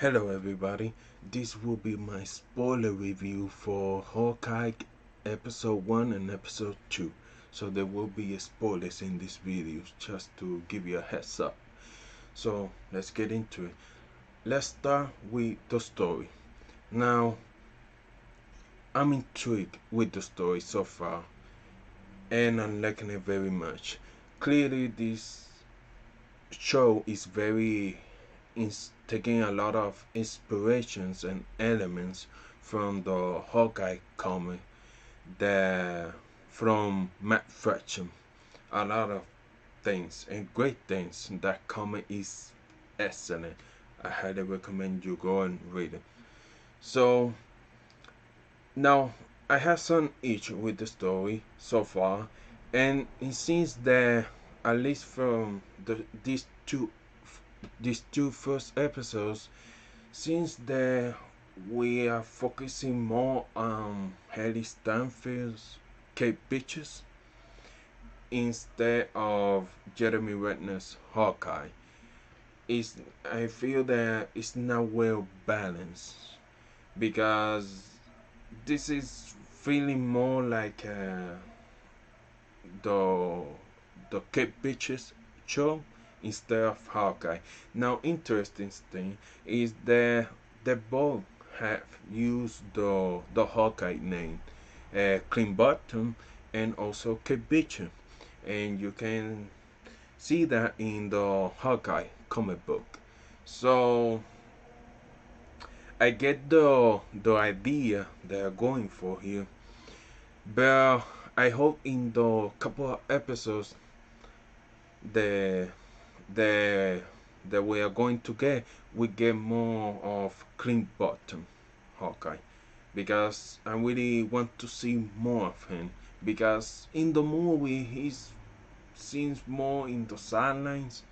Hello everybody, this will be my spoiler review for Hawkeye episode 1 and episode 2. So there will be spoilers in this video just to give you a heads up. So let's get into it. Let's start with the story. Now, I'm intrigued with the story so far and I'm liking it very much. Clearly this show is taking a lot of inspirations and elements from the Hawkeye comic, from Matt Fraction. A lot of things and great things. That comic is excellent. I highly recommend you go and read it. So now I have some issue with the story so far, and it seems that at least from these two first episodes, since that we are focusing more on Haley Stanfield's Kate Bitches instead of Jeremy Renner's Hawkeye. I feel that it's not well balanced because this is feeling more like the Kate Bitches show instead of Hawkeye. Now, interesting thing is that they both have used the Hawkeye name, Clean Bottom, and also Kate Bitch, and you can see that in the Hawkeye comic book. So I get the idea they're going for here, but I hope in the couple of episodes the the that we are going to get, we get more of Clean Bottom Hawkeye, because I really want to see more of him, because in the movie he seems more in the sidelines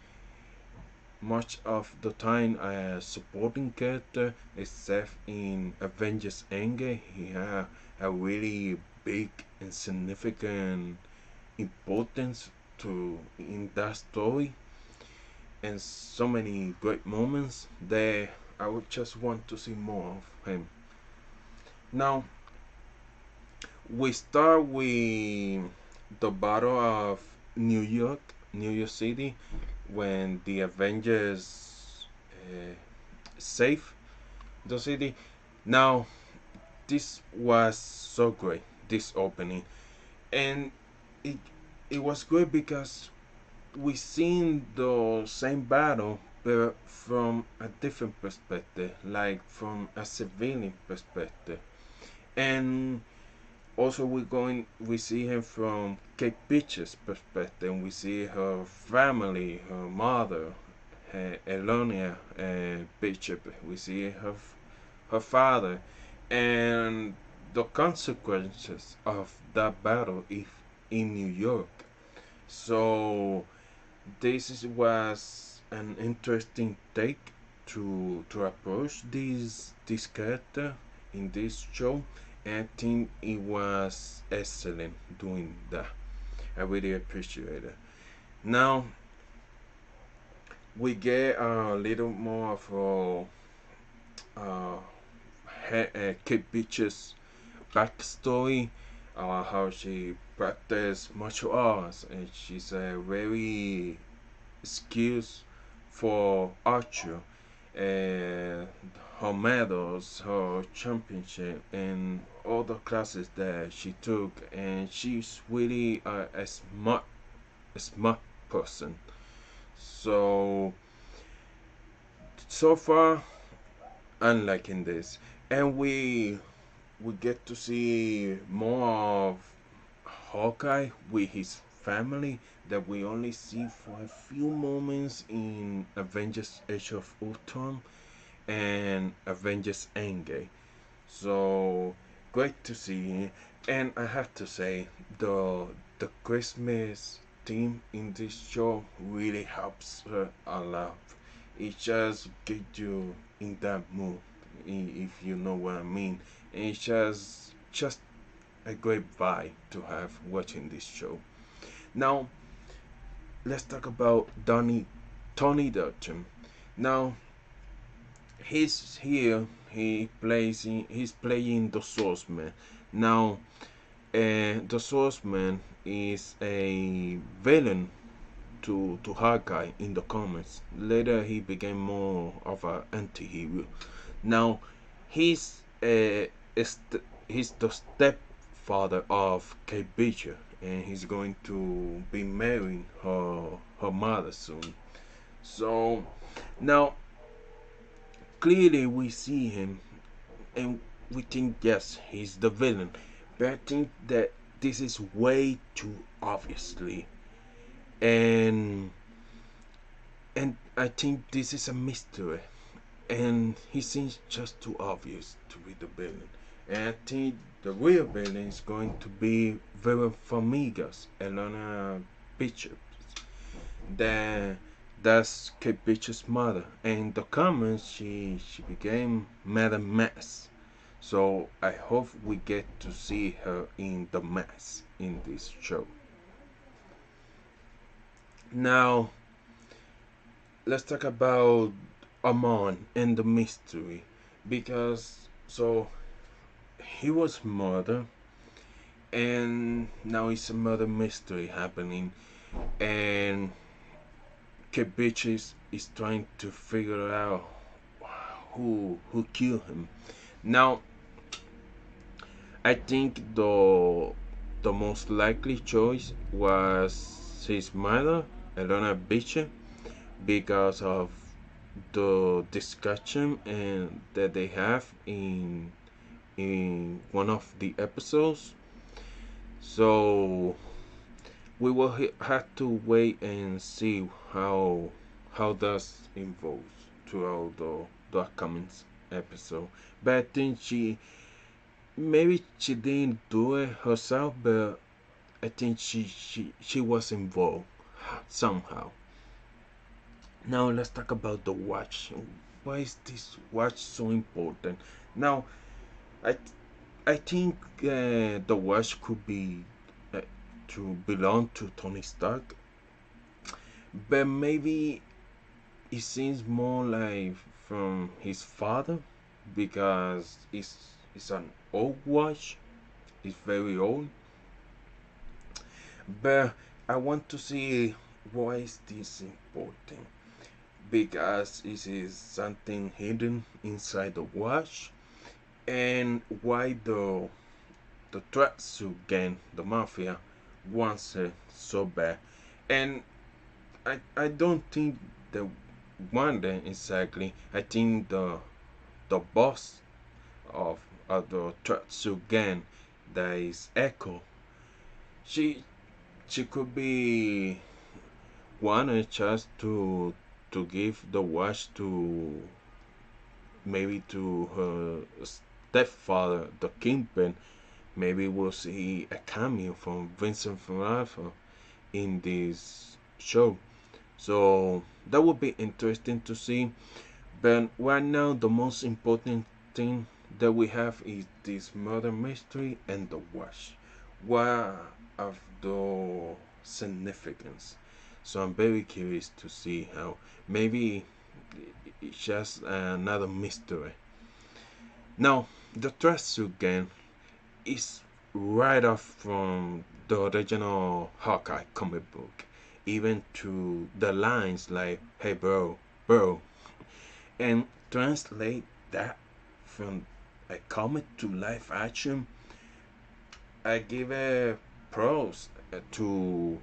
much of the time a supporting character, except in Avengers Endgame he had a really big and significant importance to in that story, and so many great moments there. I would just want to see more of him. Now we start with the Battle of New York City, when the Avengers save the city. Now this was so great, this opening, and it it was great because we seen the same battle but from a different perspective, like from a civilian perspective. And also we see him from Kate Bitch's perspective. We see her family, her mother, Elonia Bishop. We see her father, and the consequences of that battle if in New York. So was an interesting take to approach this character in this show, and I think it was excellent doing that. I really appreciate it. Now we get a little more of Kate Beach's backstory, how she practiced martial arts, and she's a very skills for archer, uh, her medals, her championship, and all the classes that she took, and she's really a smart person. So so far, I'm liking this, and we get to see more of Hawkeye with his family that we only see for a few moments in Avengers Age of Ultron and Avengers Endgame. So great to see, and I have to say the Christmas theme in this show really helps her a lot. It just gets you in that mood, if you know what I mean. And it's just a great vibe to have watching this show. Now let's talk about Tony Dalton. Now He's here. He's playing the Swordsman. Now, the Swordsman is a villain to Hawkeye in the comics. Later, he became more of an anti-hero. Now, he's he's the stepfather of Kate Bishop, and he's going to be marrying her mother soon. So now clearly we see him, and we think yes, he's the villain. But I think that this is way too obviously, and I think this is a mystery, and he seems just too obvious to be the villain. And I think the real villain is going to be Vera Farmiga's Elena Bishop. That that's Kate Bishop's mother. And in the comments, she became Madame Masque. So I hope we get to see her in the Mask in this show. Now let's talk about Amon and the mystery, because so he was murdered, and now it's a murder mystery happening, and Kebich is trying to figure out who killed him. Now I think the most likely choice was his mother, Elena Bishop, because of the discussion and that they have in one of the episodes. So we will have to wait and see how does evolve throughout the upcoming episode. But I think maybe she didn't do it herself, but I think she was involved somehow. Now let's talk about the watch. Why is this watch so important? Now I I think the watch could be uh, to belong to Tony Stark, but maybe it seems more like from his father, because it's an old watch. It's very old, but I want to see why is this important, because it is something hidden inside the watch, and why the Tracksuit gang, the mafia, wants it so bad. And I don't think the one them exactly. I think the boss of the Tracksuit gang, that is Echo. She she could be wanted just to give the watch to maybe to her stepfather, the Kingpin. Maybe we'll see a cameo from Vincent D'Onofrio in this show. So that would be interesting to see. But right now, the most important thing that we have is this murder mystery and the watch. What of the significance? So I'm very curious to see how maybe it's just another mystery. Now, the tracksuit gang is right off from the original Hawkeye comic book, even to the lines like "Hey bro, bro," and translate that from a comic to live action. I give a pros to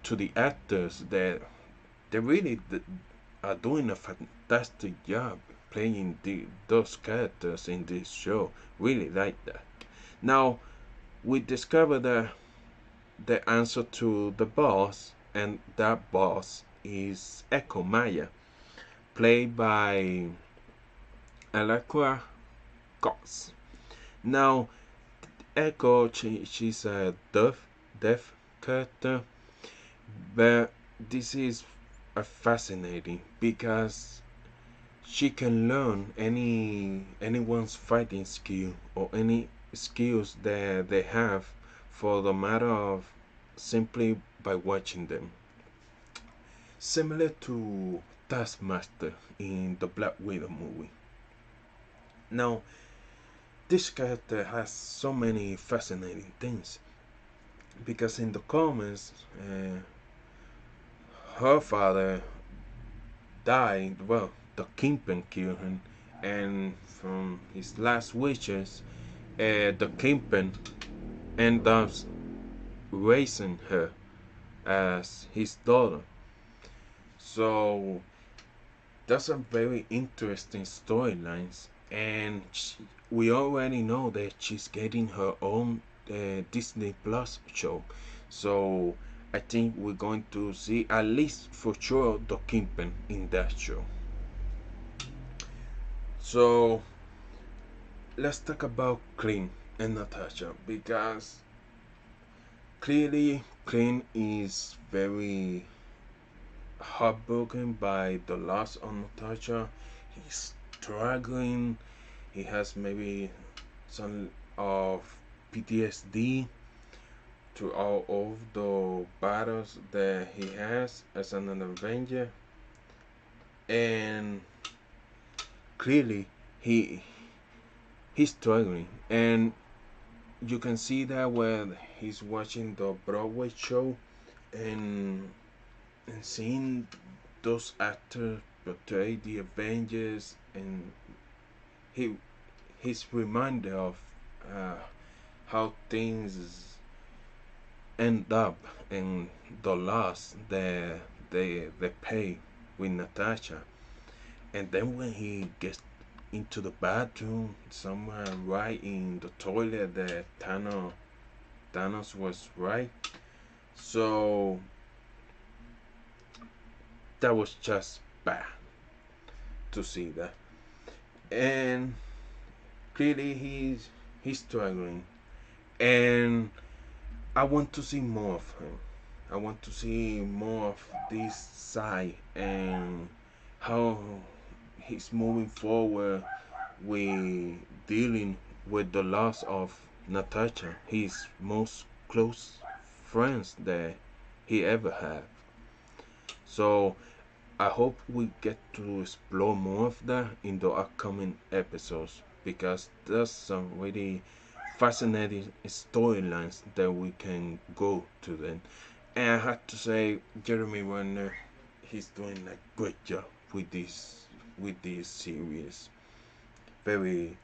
the actors that they really are doing a fantastic job playing those characters in this show. Really like that. Now we discover the answer to the boss, and that boss is Echo Maya, played by Alakua Cox. Now Echo, she's a deaf character, but this is a fascinating because she can learn anyone's fighting skill or any skills that they have for the matter of simply by watching them. Similar to Taskmaster in the Black Widow movie. Now, this character has so many fascinating things because in the comics, her father died. Well, the Kingpin killed him, and from his last wishes, the Kingpin ended up raising her as his daughter. So that's a very interesting storylines, and we already know that she's getting her own Disney Plus show. So I think we're going to see at least for sure the Kingpin in that show. So let's talk about Clint and Natasha because clearly Clint is very heartbroken by the loss of Natasha. He's struggling. He has maybe some of PTSD to all of the battles that he has as an Avenger, and clearly he he's struggling, and you can see that when he's watching the Broadway show and seeing those actors portray the Avengers, and he he's reminded of uh, how things end up in the loss that they pay with Natasha. And then when he gets into the bathroom, somewhere right in the toilet, that Thanos was right. So that was just bad to see that. And clearly he's struggling, and I want to see more of him. I want to see more of this side and how he's moving forward with dealing with the loss of Natasha, his most close friends that he ever had. So I hope we get to explore more of that in the upcoming episodes because there's some really fascinating storylines that we can go to then. And I have to say, Jeremy Renner, he's doing a great job with this series. Very.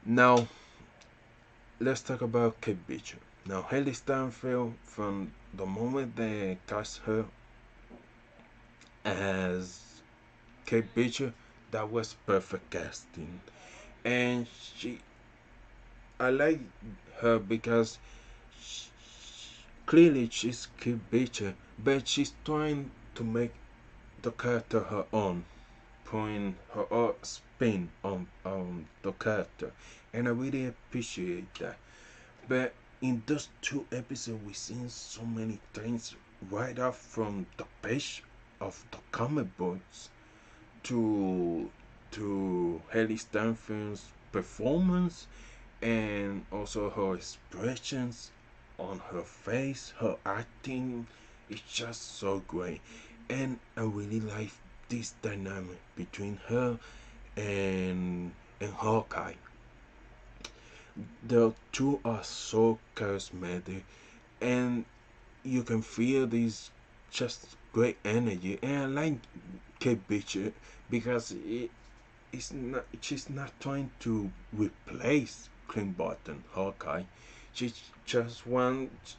Now let's talk about Kate Bishop. Now Haley Stanfield, from the moment they cast her as Kate Bishop, that was perfect casting, and I like her because she, clearly she's Kate Bishop, but she's trying to make the character her own, putting her own spin on the character, and I really appreciate that. But in those two episodes, we've seen so many things right off from the page of the comic books to Haley Stanfield's performance and also her expressions on her face, her acting is just so great. And I really like this dynamic between her and Hawkeye. The two are so charismatic, and you can feel this just great energy. And I like Kate Bishop because it's not she's not trying to replace Clint Barton Hawkeye. She just wants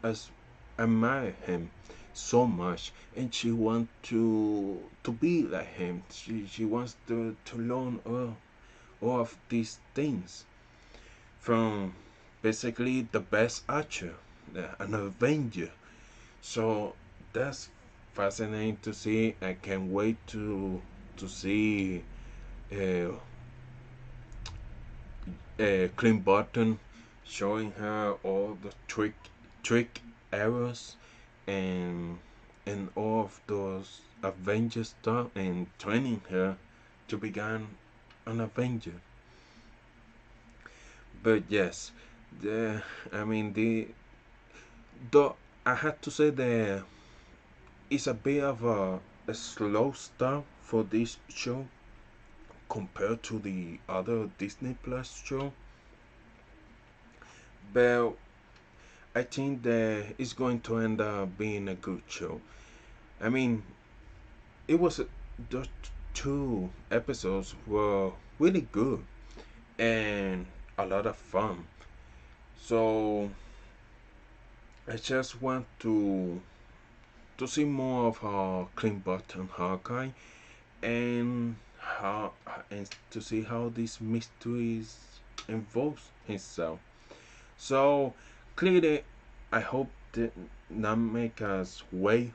as admire him so much, and she wants to be like him. She wants to learn all of these things from basically the best archer, an Avenger. So that's fascinating to see. I can't wait to see uh, Clint Barton showing her all the trick arrows and all of those Avenger stuff and training her to become an Avenger. But yes, the I mean the though I had to say that it's a bit of a slow start for this show compared to the other Disney Plus show, but I think that it's going to end up being a good show. I mean, it was the two episodes were really good and a lot of fun. So I just want to see more of Clean Button Hawkeye and how and to see how this mysteries involves himself. So clearly, I hope that not make us wait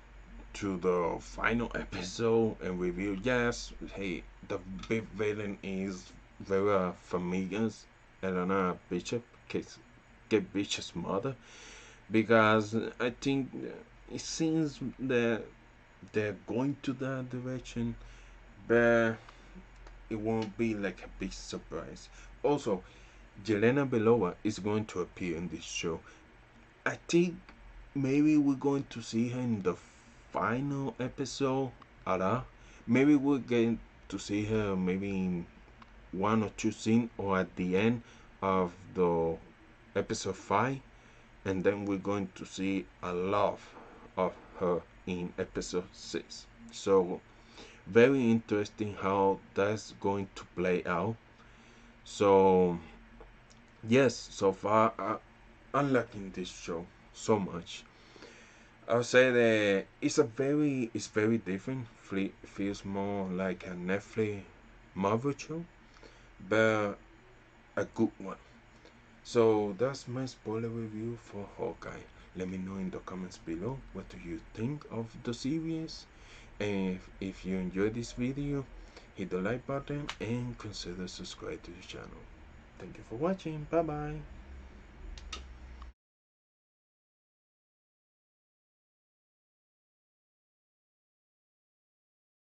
to the final episode and review. Yes, hey, the big villain is very familiar, Elena Bishop, Kate Bishop's mother, because I think it seems that they're going to that direction, but it won't be like a big surprise. Also, Jelena Belova is going to appear in this show. I think maybe we're going to see her in the final episode. Ara. Maybe we're going to see her maybe in one or two scenes or at the end of the episode 5, and then we're going to see a lot of her in episode 6. So very interesting how that's going to play out. So yes, so far I'm liking this show so much. I'll say that it's very different. Feels more like a Netflix Marvel show, but a good one. So that's my spoiler review for Hawkeye. Let me know in the comments below what do you think of the series, and if you enjoyed this video, hit the like button and consider subscribe to the channel. Thank you for watching. Bye bye.